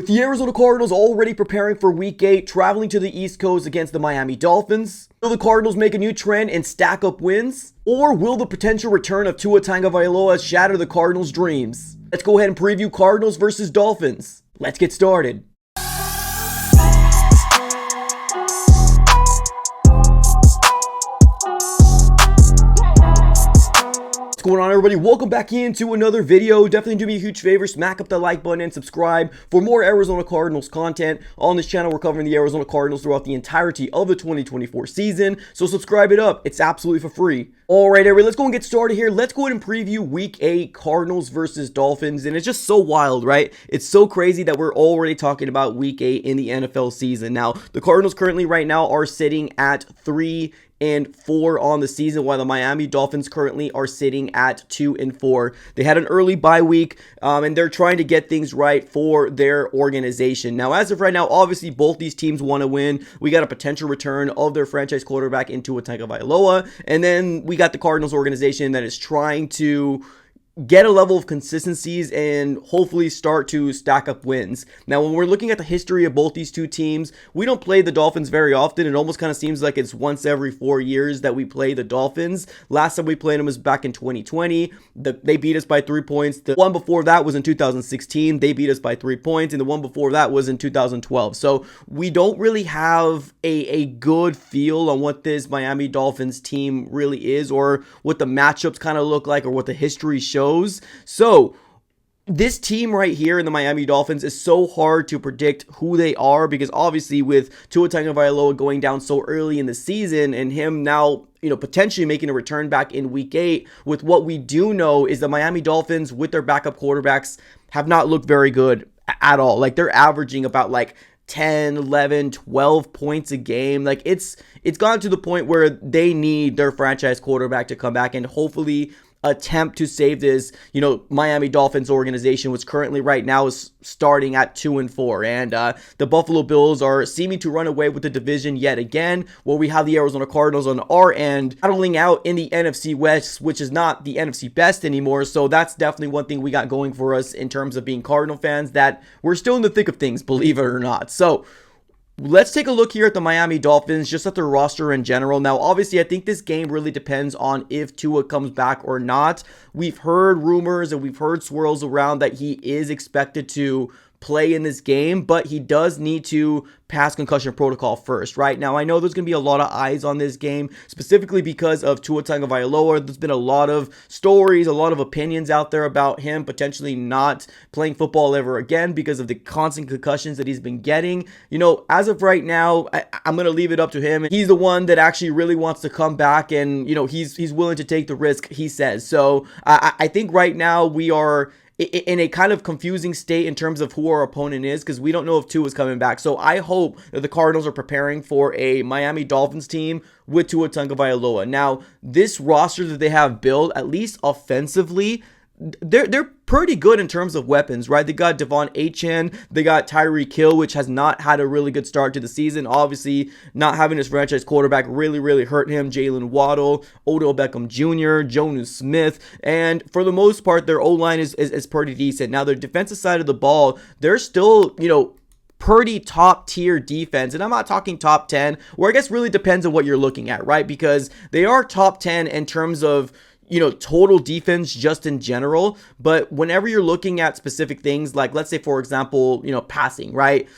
With the Arizona Cardinals already preparing for Week 8, traveling to the East Coast against the Miami Dolphins, will the Cardinals make a new trend and stack up wins? Or will the potential return of Tua Tagovailoa shatter the Cardinals' dreams? Let's go ahead and preview Cardinals versus Dolphins. Let's get started. What's going on, everybody? Welcome back into another video. Definitely do me a huge favor, smack up the like button and subscribe for more Arizona Cardinals content. On this channel, we're covering the Arizona Cardinals throughout the entirety of the 2024 season, so subscribe it up. It's absolutely for free. All right, everybody, let's go and get started here. Let's go ahead and preview Week 8 Cardinals versus Dolphins, and it's just so wild, right? It's so crazy that we're already talking about Week 8 in the NFL season. Now, the Cardinals currently right now are sitting at 3-4 on the season, while the Miami Dolphins currently are sitting at 2-4. They had an early bye week, and they're trying to get things right for their organization. Now, as of right now, obviously both these teams want to win. We got a potential return of their franchise quarterback in Tua Tagovailoa, and then we got the Cardinals organization that is trying to get a level of consistencies and hopefully start to stack up wins. Now, when we're looking at the history of both these two teams, we don't play the Dolphins very often. It almost kind of seems like it's once every 4 years that we play the Dolphins. Last time we played them was back in 2020. They beat us by 3 points. The one before that was in 2016. They beat us by 3 points. And the one before that was in 2012. So we don't really have a good feel on what this Miami Dolphins team really is, or what the matchups kind of look like, or what the history shows. So this team right here in the Miami Dolphins is so hard to predict who they are, because obviously with Tua Tagovailoa going down so early in the season and him now, potentially making a return back in Week 8, with what we do know is the Miami Dolphins with their backup quarterbacks have not looked very good at all. Like, they're averaging about 10, 11, 12 points a game. Like, it's gone to the point where they need their franchise quarterback to come back and hopefully attempt to save this, Miami Dolphins organization, which currently right now is starting at 2-4. And the Buffalo Bills are seeming to run away with the division yet again, where we have the Arizona Cardinals on our end battling out in the NFC West, which is not the NFC best anymore. So that's definitely one thing we got going for us in terms of being Cardinal fans, that we're still in the thick of things, believe it or not. So let's take a look here at the Miami Dolphins, just at their roster in general. Now, obviously, I think this game really depends on if Tua comes back or not. We've heard rumors and we've heard swirls around that he is expected to play in this game, but he does need to pass concussion protocol first. Right now, I know there's going to be a lot of eyes on this game, specifically because of Tua Tagovailoa. There's been a lot of stories, a lot of opinions out there about him potentially not playing football ever again because of the constant concussions that he's been getting. As of right now, I'm going to leave it up to him. He's the one that actually really wants to come back, and he's willing to take the risk, he says. So I think right now we are in a kind of confusing state in terms of who our opponent is, because we don't know if Tua is coming back. So I hope that the Cardinals are preparing for a Miami Dolphins team with Tua Tagovailoa. Now, this roster that they have built, at least offensively, they're pretty good in terms of weapons, right? They got Devon Achane, they got Tyreek Hill, which has not had a really good start to the season. Obviously, not having his franchise quarterback really hurt him. Jalen Waddle, Odell Beckham Jr., Jonnu Smith, and for the most part, their O-line is pretty decent. Now, their defensive side of the ball, they're still, pretty top tier defense, and I'm not talking top 10, where I guess really depends on what you're looking at, right? Because they are top 10 in terms of total defense just in general. But whenever you're looking at specific things, like let's say, for example, passing, right?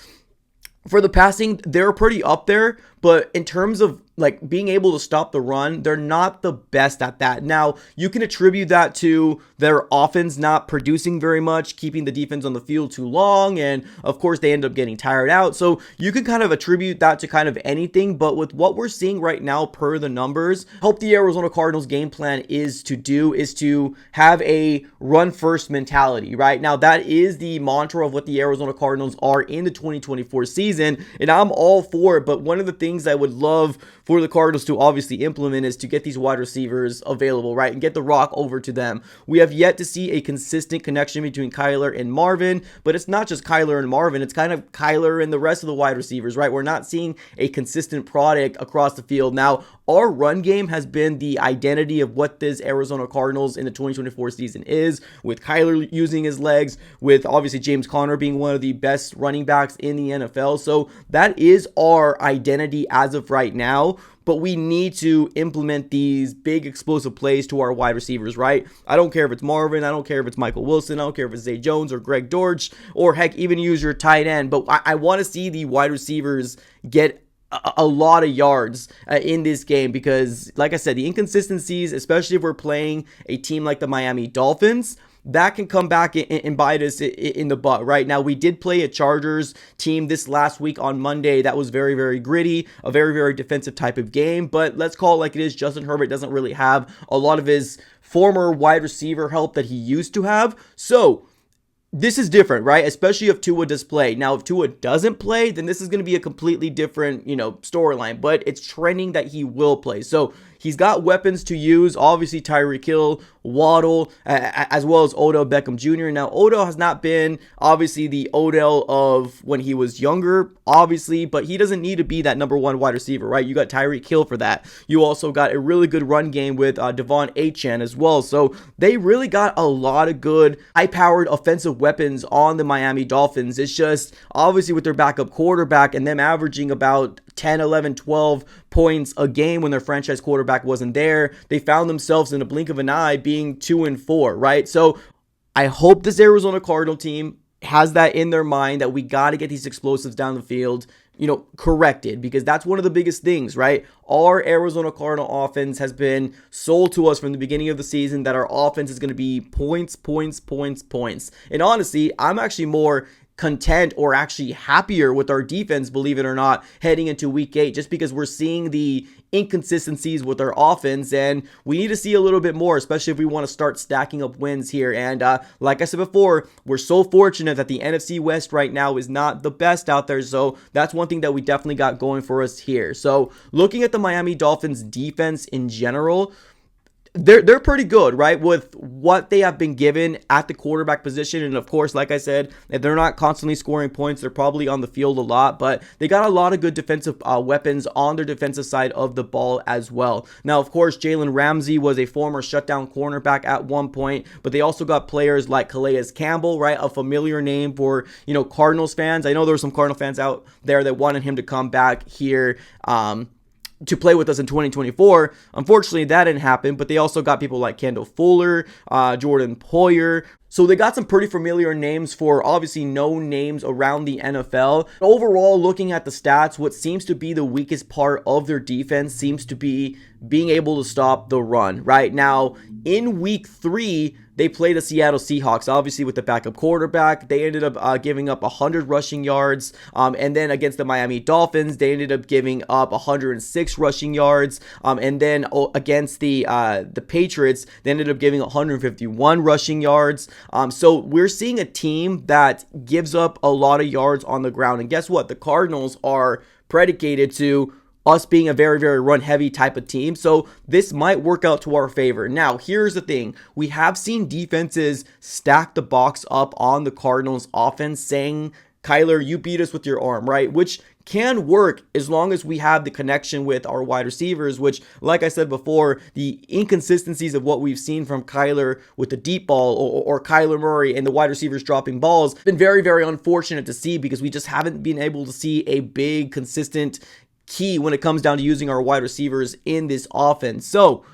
For the passing, they're pretty up there, but in terms of being able to stop the run, they're not the best at that. Now, you can attribute that to their offense not producing very much, keeping the defense on the field too long, and of course they end up getting tired out. So you can kind of attribute that to kind of anything, but with what we're seeing right now per the numbers, hope the Arizona Cardinals game plan is to have a run first mentality, right? Now, that is the mantra of what the Arizona Cardinals are in the 2024 season, and I'm all for it. But one of the things things I would love for the Cardinals to obviously implement is to get these wide receivers available, right, and get the rock over to them. We have yet to see a consistent connection between Kyler and Marvin, but it's not just Kyler and Marvin, it's kind of Kyler and the rest of the wide receivers, right? We're not seeing a consistent product across the field. Now, our run game has been the identity of what this Arizona Cardinals in the 2024 season is, with Kyler using his legs, with obviously James Conner being one of the best running backs in the NFL. So that is our identity as of right now. But we need to implement these big explosive plays to our wide receivers, right? I don't care if it's Marvin, I don't care if it's Michael Wilson, I don't care if it's Zay Jones or Greg Dortch, or heck, even use your tight end. But I want to see the wide receivers get a lot of yards in this game because, like I said, the inconsistencies, especially if we're playing a team like the Miami Dolphins, that can come back and bite us in the butt. Right now, we did play a Chargers team this last week on Monday that was very, very gritty, a very, very defensive type of game. But let's call it like it is. Justin Herbert doesn't really have a lot of his former wide receiver help that he used to have. So this is different, right? Especially if Tua does play. Now, if Tua doesn't play, then this is going to be a completely different, storyline. But it's trending that he will play. So he's got weapons to use. Obviously, Tyreek Hill, Waddle, as well as Odell Beckham Jr. Now, Odell has not been, obviously, the Odell of when he was younger, obviously, but he doesn't need to be that number one wide receiver, right? You got Tyreek Hill for that. You also got a really good run game with Devon Achane as well. So they really got a lot of good, high-powered offensive weapons on the Miami Dolphins. It's just, obviously, with their backup quarterback and them averaging about 10, 11, 12 points a game when their franchise quarterback wasn't there, they found themselves in a blink of an eye being 2-4, right? So I hope this Arizona Cardinal team has that in their mind that we got to get these explosives down the field, corrected, because that's one of the biggest things, right? Our Arizona Cardinal offense has been sold to us from the beginning of the season that our offense is going to be points. And honestly, I'm actually more content or actually happier with our defense, believe it or not, heading into week 8, just because we're seeing the inconsistencies with our offense, and we need to see a little bit more, especially if we want to start stacking up wins here. And like I said before, we're so fortunate that the NFC West right now is not the best out there, so that's one thing that we definitely got going for us here. So looking at the Miami Dolphins defense in general, they're pretty good, right, with what they have been given at the quarterback position. And of course, like I said, if they're not constantly scoring points, they're probably on the field a lot, but they got a lot of good defensive weapons on their defensive side of the ball as well. Now, of course, Jalen Ramsey was a former shutdown cornerback at one point, but they also got players like Calais Campbell, right, a familiar name for, Cardinals fans. I know there were some Cardinal fans out there that wanted him to come back here, to play with us in 2024. Unfortunately, that didn't happen, but they also got people like Kendall Fuller, Jordan Poyer. So they got some pretty familiar names for obviously known names around the NFL. Overall, looking at the stats, what seems to be the weakest part of their defense seems to be being able to stop the run. Right now, in week 3, they played the Seattle Seahawks, obviously with the backup quarterback. They ended up giving up 100 rushing yards. And then against the Miami Dolphins, they ended up giving up 106 rushing yards. And then against the Patriots, they ended up giving 151 rushing yards. So we're seeing a team that gives up a lot of yards on the ground. And guess what? The Cardinals are predicated to us being a very, very run-heavy type of team. So this might work out to our favor. Now, here's the thing. We have seen defenses stack the box up on the Cardinals offense, saying, Kyler, you beat us with your arm, right? Which can work as long as we have the connection with our wide receivers, which, like I said before, the inconsistencies of what we've seen from Kyler with the deep ball or Kyler Murray and the wide receivers dropping balls been very, very unfortunate to see, because we just haven't been able to see a big, consistent key when it comes down to using our wide receivers in this offense. So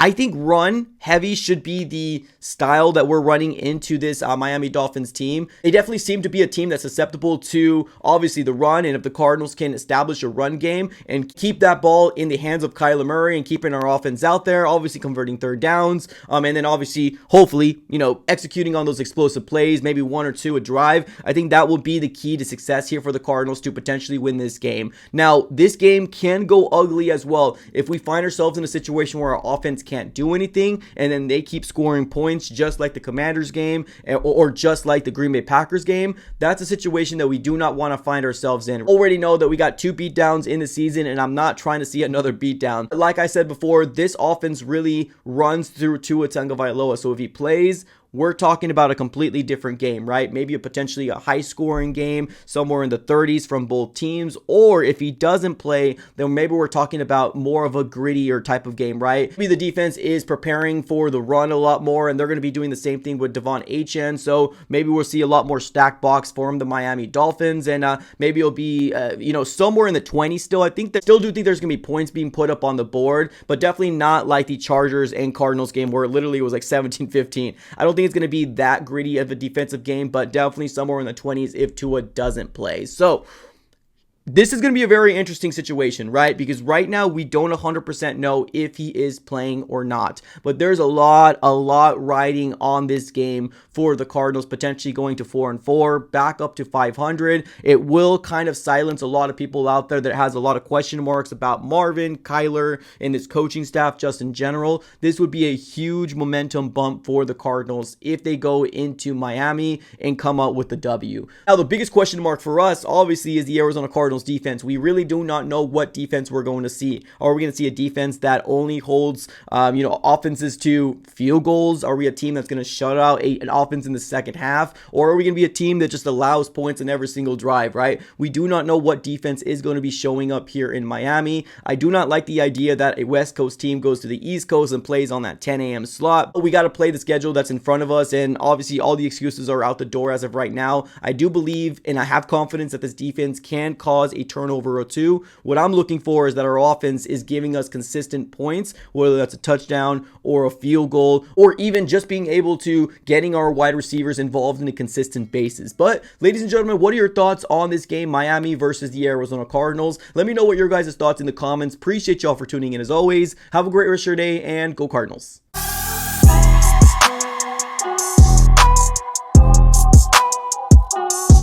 I think run heavy should be the style that we're running into this Miami Dolphins team. They definitely seem to be a team that's susceptible to obviously the run, and if the Cardinals can establish a run game and keep that ball in the hands of Kyler Murray and keeping our offense out there, obviously converting third downs, and then obviously hopefully executing on those explosive plays, maybe 1 or 2 a drive, I think that will be the key to success here for the Cardinals to potentially win this game. Now, this game can go ugly as well if we find ourselves in a situation where our offense can't do anything, and then they keep scoring points just like the Commanders game or just like the Green Bay Packers game. That's a situation that we do not want to find ourselves in. We already know that we got 2 beatdowns in the season, and I'm not trying to see another beatdown. Like I said before, this offense really runs through Tua Tagovailoa. So if he plays, we're talking about a completely different game, right? Maybe potentially a high-scoring game, somewhere in the 30s from both teams. Or if he doesn't play, then maybe we're talking about more of a grittier type of game, right? Maybe the defense is preparing for the run a lot more, and they're going to be doing the same thing with Devon Achane. So maybe we'll see a lot more stacked box from the Miami Dolphins, and maybe it'll be, somewhere in the 20s still. I still do think there's going to be points being put up on the board, but definitely not like the Chargers and Cardinals game where it literally was like 17-15. I don't think it's going to be that gritty of a defensive game, but definitely somewhere in the 20s if Tua doesn't play. So this is going to be a very interesting situation, right? Because right now we don't 100% know if he is playing or not. But there's a lot riding on this game for the Cardinals, potentially going to 4-4, back up to 500. It will kind of silence a lot of people out there that has a lot of question marks about Marvin, Kyler, and his coaching staff just in general. This would be a huge momentum bump for the Cardinals if they go into Miami and come out with the W. Now, the biggest question mark for us, obviously, is the Arizona Cardinals defense. We really do not know what defense we're going to see. Are we going to see a defense that only holds offenses to field goals? Are we a team that's going to shut out an offense in the second half? Or are we going to be a team that just allows points in every single drive, right? We do not know what defense is going to be showing up here in Miami. I do not like the idea that a West Coast team goes to the East Coast and plays on that 10 a.m. slot. But we got to play the schedule that's in front of us, and obviously all the excuses are out the door as of right now. I do believe and I have confidence that this defense can cause a turnover or two. What I'm looking for is that our offense is giving us consistent points, whether that's a touchdown or a field goal, or even just being able to getting our wide receivers involved in a consistent basis. But ladies and gentlemen, what are your thoughts on this game, Miami versus the Arizona Cardinals? Let me know what your guys' thoughts in the comments. Appreciate y'all for tuning in as always. Have a great rest of your day, and go Cardinals.